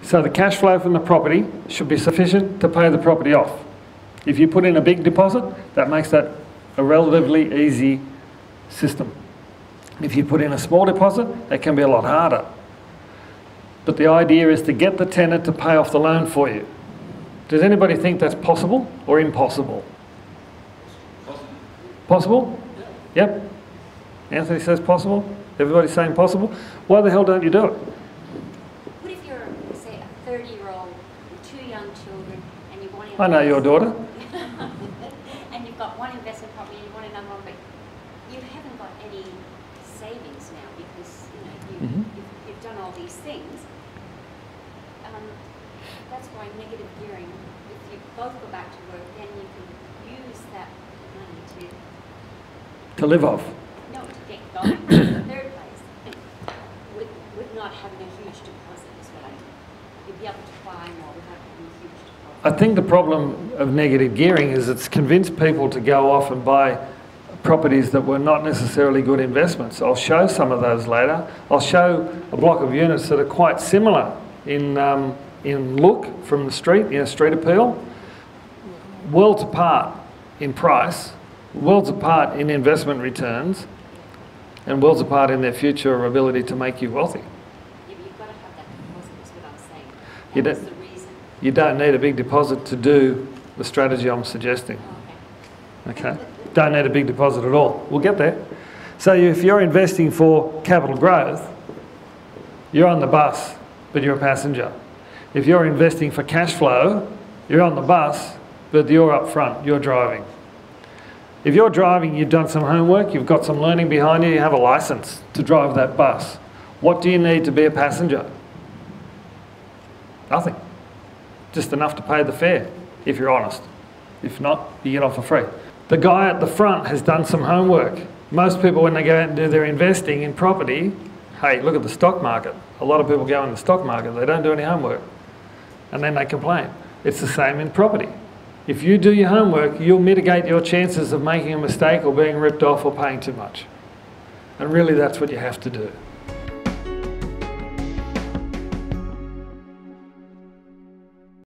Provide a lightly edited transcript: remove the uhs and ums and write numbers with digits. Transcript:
So the cash flow from the property should be sufficient to pay the property off. If you put in a big deposit, that makes that a relatively easy system. If you put in a small deposit, it can be a lot harder. But the idea is to get the tenant to pay off the loan for you. Does anybody think that's possible or impossible? Possible? Yep. Anthony says possible. Everybody's saying possible. Why the hell don't you do it? What if you're, say, a 30-year-old with 2 young children and you want to... I know your daughter. And you've got one investment property and you want another one, but you haven't got any savings now because you've done all these things. That's why negative gearing, if you both go back to work, then you can use that money to live off. No, to get going in the third place. With not having a huge deposit is what I mean. You'd be able to buy more without having a huge deposit. I think the problem of negative gearing is it's convinced people to go off and buy properties that were not necessarily good investments. I'll show some of those later. I'll show a block of units that are quite similar in look from the street, street appeal, worlds apart in price, worlds apart in investment returns, and worlds apart in their future ability to make you wealthy. Yeah, but you've got to have that deposit, is what I'm saying. That's the reason. You don't need a big deposit to do the strategy I'm suggesting. Oh, okay? Don't need a big deposit at all. We'll get there. So if you're investing for capital growth, you're on the bus, but you're a passenger. If you're investing for cash flow, you're on the bus, but you're up front, you're driving. If you're driving, you've done some homework, you've got some learning behind you, you have a license to drive that bus. What do you need to be a passenger? Nothing. Just enough to pay the fare, if you're honest. If not, you get off for free. The guy at the front has done some homework. Most people, when they go out and do their investing in property, hey, look at the stock market. A lot of people go in the stock market, they don't do any homework. And then they complain. It's the same in property. If you do your homework, you'll mitigate your chances of making a mistake or being ripped off or paying too much. And really that's what you have to do.